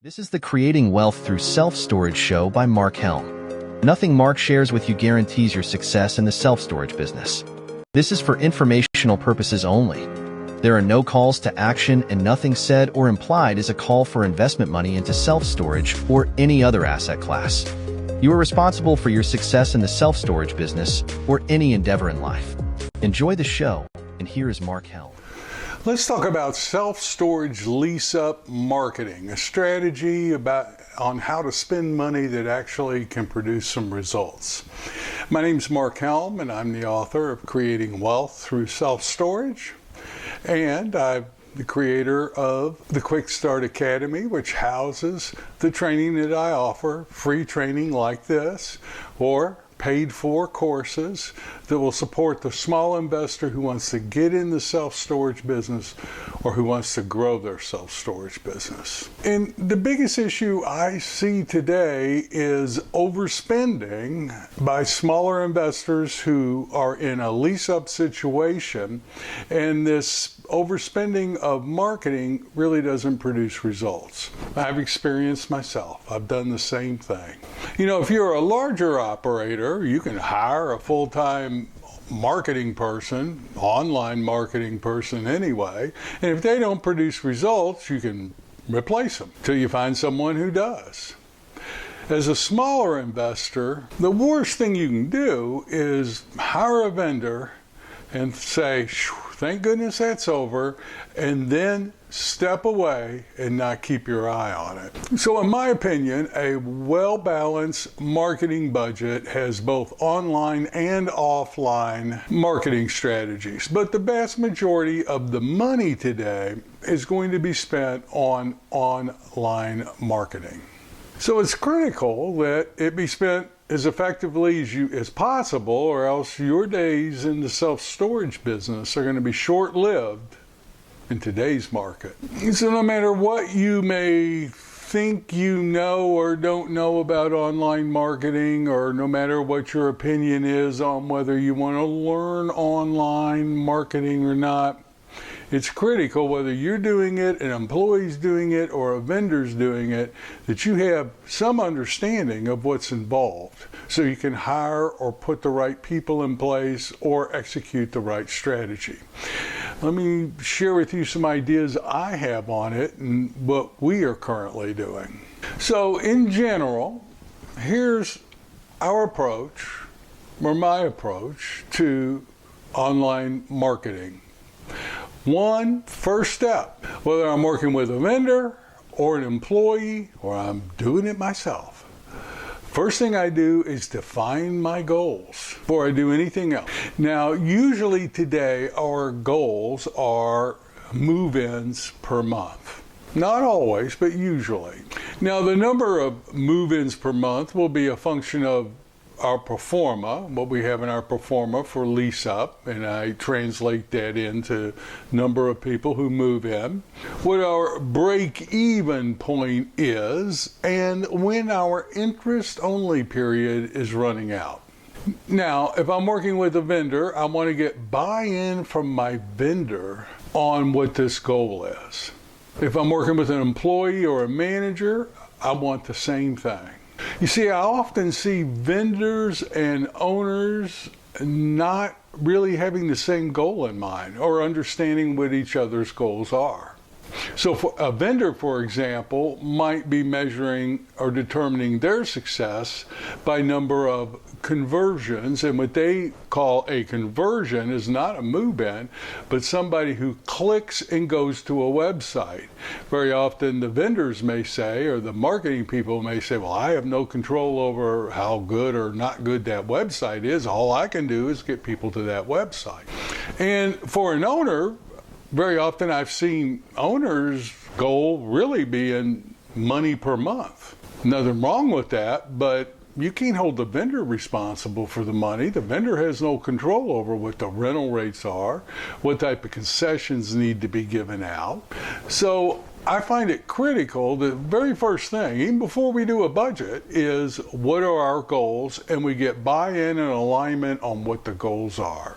This is the Creating Wealth Through Self-Storage show by Mark Helm. Nothing Mark shares with you guarantees your success in the self-storage business. This is for informational purposes only. There are no calls to action, and nothing said or implied is a call for investment money into self-storage or any other asset class. You are responsible for your success in the self-storage business or any endeavor in life. Enjoy the show, and here is Mark Helm. Let's talk about self-storage lease-up marketing, a strategy on how to spend money that actually can produce some results. My name is Mark Helm, and I'm the author of Creating Wealth Through Self-Storage, and I'm the creator of the Quickstart Academy, which houses the training that I offer, free training like this, or paid for courses that will support the small investor who wants to get in the self-storage business or who wants to grow their self-storage business. And the biggest issue I see today is overspending by smaller investors who are in a lease-up situation, and this overspending of marketing really doesn't produce results. I've experienced myself. I've done the same thing. You know, if you're a larger operator, you can hire a full-time marketing person, online marketing person anyway, and if they don't produce results, you can replace them till you find someone who does. As a smaller investor, the worst thing you can do is hire a vendor and say, thank goodness that's over, and then step away and not keep your eye on it. So in my opinion, a well-balanced marketing budget has both online and offline marketing strategies. But the vast majority of the money today is going to be spent on online marketing. So it's critical that it be spent as effectively as possible, or else your days in the self-storage business are going to be short-lived in today's market. So no matter what you may think you know or don't know about online marketing, or no matter what your opinion is on whether you want to learn online marketing or not, it's critical, whether you're doing it, an employee's doing it, or a vendor's doing it, that you have some understanding of what's involved so you can hire or put the right people in place or execute the right strategy. Let me share with you some ideas I have on it and what we are currently doing. So in general, here's our approach, or my approach, to online marketing. One, first step, whether I'm working with a vendor or an employee or I'm doing it myself, first thing I do is define my goals before I do anything else. Now, usually today our goals are move-ins per month. Not always, but usually. Now, the number of move-ins per month will be a function of our pro forma, what we have in our pro forma for Lease-Up, and I translate that into number of people who move in, what our break-even point is, and when our interest-only period is running out. Now, if I'm working with a vendor, I want to get buy-in from my vendor on what this goal is. If I'm working with an employee or a manager, I want the same thing. You see, I often see vendors and owners not really having the same goal in mind or understanding what each other's goals are. So for a vendor, for example, might be measuring or determining their success by number of conversions, and what they call a conversion is not a move-in, but somebody who clicks and goes to a website. Very often the vendors may say, or the marketing people may say, well, I have no control over how good or not good that website is. All I can do is get people to that website. And for an owner, very often I've seen owners' goal really being money per month. Nothing wrong with that, but you can't hold the vendor responsible for the money. The vendor has no control over what the rental rates are, what type of concessions need to be given out. So I find it critical, the very first thing, even before we do a budget, is what are our goals, and we get buy-in and alignment on what the goals are.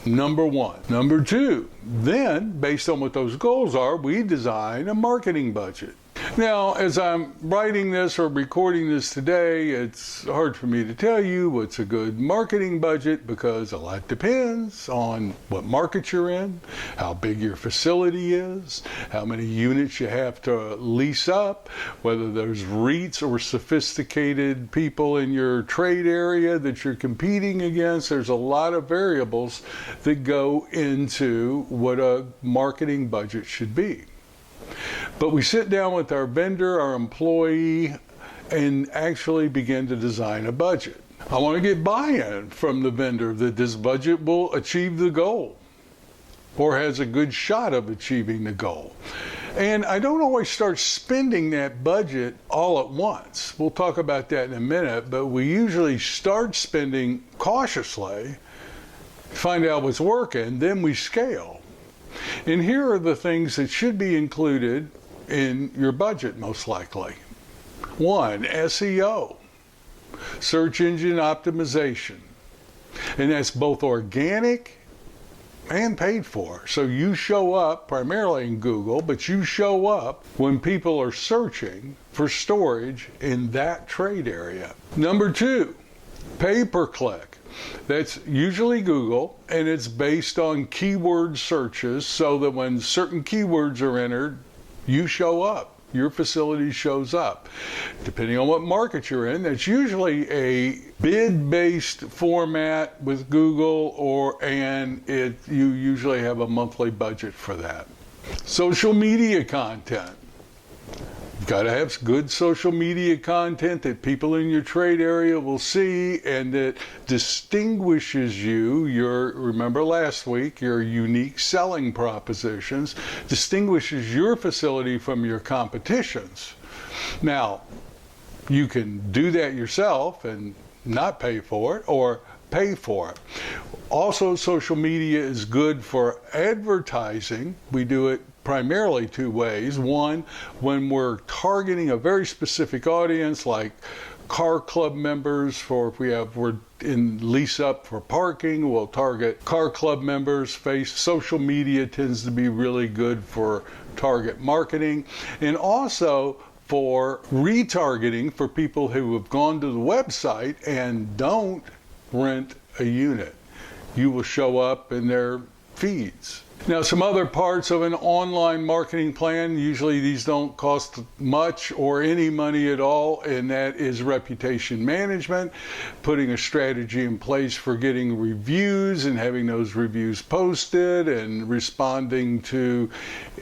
Number one. Number two, then, based on what those goals are, we design a marketing budget. Now, as I'm writing this or recording this today, it's hard for me to tell you what's a good marketing budget because a lot depends on what market you're in, how big your facility is, how many units you have to lease up, whether there's REITs or sophisticated people in your trade area that you're competing against. There's a lot of variables that go into what a marketing budget should be. But we sit down with our vendor, our employee, and actually begin to design a budget. I want to get buy-in from the vendor that this budget will achieve the goal or has a good shot of achieving the goal. And I don't always start spending that budget all at once. We'll talk about that in a minute, but we usually start spending cautiously, find out what's working, then we scale. And here are the things that should be included in your budget, most likely. 1, SEO, search engine optimization. And that's both organic and paid for. So you show up primarily in Google, but you show up when people are searching for storage in that trade area. Number 2, pay per click. That's usually Google, and it's based on keyword searches so that when certain keywords are entered, you show up. Your facility shows up. Depending on what market you're in, that's usually a bid-based format with Google, you usually have a monthly budget for that. Social media content. You've got to have good social media content that people in your trade area will see and that distinguishes you. Remember last week, your unique selling propositions distinguishes your facility from your competitions. Now, you can do that yourself and not pay for it, or pay for it. Also, social media is good for advertising. We do it primarily 2 ways. 1, when we're targeting a very specific audience, like car club members, we're in Lease-Up for parking, we'll target car club members. Social media tends to be really good for target marketing, and also for retargeting for people who have gone to the website and don't rent a unit. You will show up in their feeds. Now, some other parts of an online marketing plan, usually these don't cost much or any money at all, and that is reputation management, putting a strategy in place for getting reviews and having those reviews posted and responding to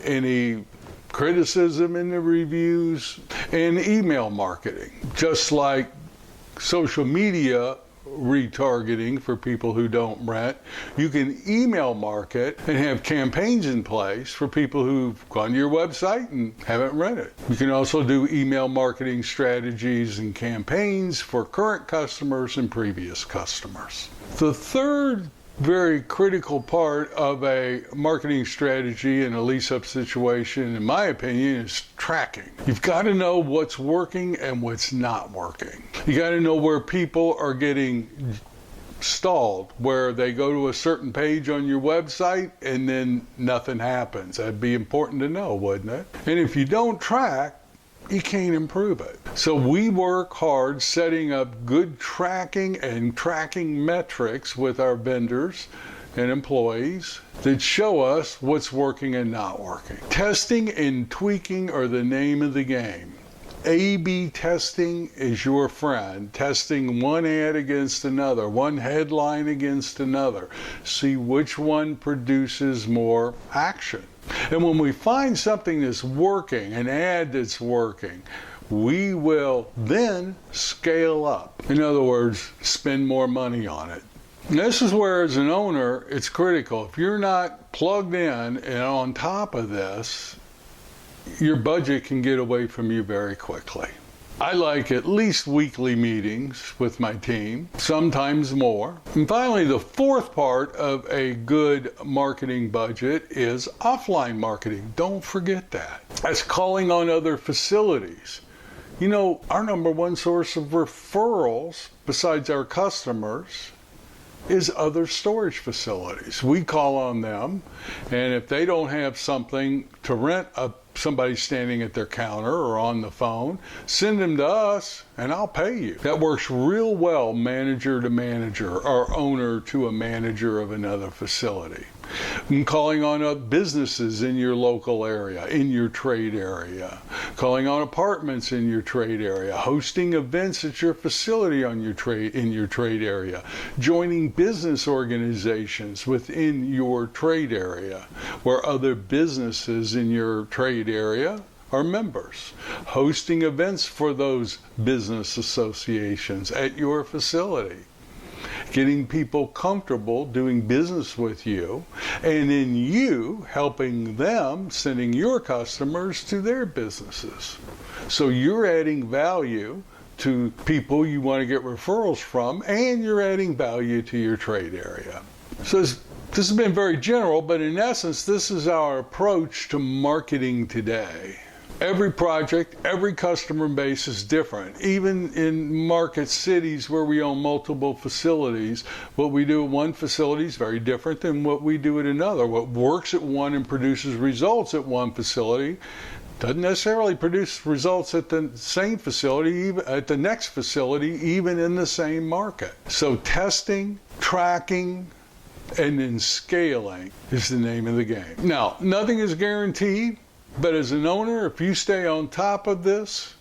any criticism in the reviews, and email marketing. Just like social media retargeting for people who don't rent, you can email market and have campaigns in place for people who've gone to your website and haven't rented. You can also do email marketing strategies and campaigns for current customers and previous customers. The third very critical part of a marketing strategy in a lease-up situation, in my opinion, is tracking. You've got to know what's working and what's not working. You got to know where people are getting stalled, where they go to a certain page on your website and then nothing happens. That'd be important to know, wouldn't it? And if you don't track, you can't improve it. So we work hard setting up good tracking and tracking metrics with our vendors and employees that show us what's working and not working. Testing and tweaking are the name of the game. A/B testing is your friend. Testing one ad against another, one headline against another. See which one produces more action. And when we find something that's working, an ad that's working, we will then scale up. In other words, spend more money on it. And this is where, as an owner, it's critical. If you're not plugged in and on top of this, your budget can get away from you very quickly. I like at least weekly meetings with my team, sometimes more. And finally, the fourth part of a good marketing budget is offline marketing. Don't forget that. That's calling on other facilities. You know, our number one source of referrals, besides our customers, is other storage facilities. We call on them, and if they don't have something to rent a somebody standing at their counter or on the phone, send them to us and I'll pay you. That works real well, manager to manager or owner to a manager of another facility. And calling on businesses in your local area, in your trade area, calling on apartments in your trade area, hosting events at your facility in your trade area, joining business organizations within your trade area where other businesses in your trade area are members, hosting events for those business associations at your facility, getting people comfortable doing business with you, and then you helping them, sending your customers to their businesses. So you're adding value to people you want to get referrals from, and you're adding value to your trade area. So this has been very general, but in essence, this is our approach to marketing today. Every project, every customer base is different. Even in market cities where we own multiple facilities, what we do at one facility is very different than what we do at another. What works at one and produces results at one facility doesn't necessarily produce results at the same facility, even at the next facility, even in the same market. So testing, tracking, and then scaling is the name of the game. Now, nothing is guaranteed. But as an owner, if you stay on top of this,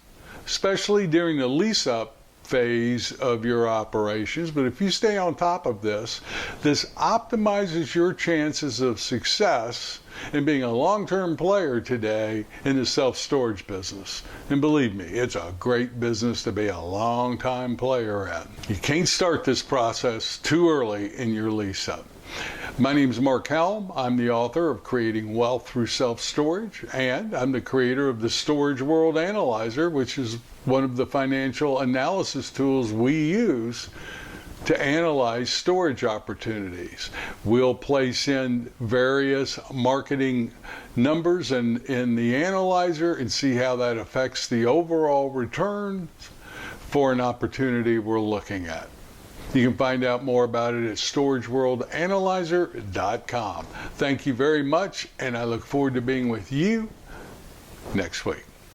especially during the lease-up phase of your operations, but if you stay on top of this, this optimizes your chances of success in being a long-term player today in the self-storage business. And believe me, it's a great business to be a long-time player in. You can't start this process too early in your lease-up. My name is Mark Helm. I'm the author of Creating Wealth Through Self-Storage, and I'm the creator of the Storage World Analyzer, which is one of the financial analysis tools we use to analyze storage opportunities. We'll place in various marketing numbers in the analyzer and see how that affects the overall return for an opportunity we're looking at. You can find out more about it at storageworldanalyzer.com. Thank you very much, and I look forward to being with you next week.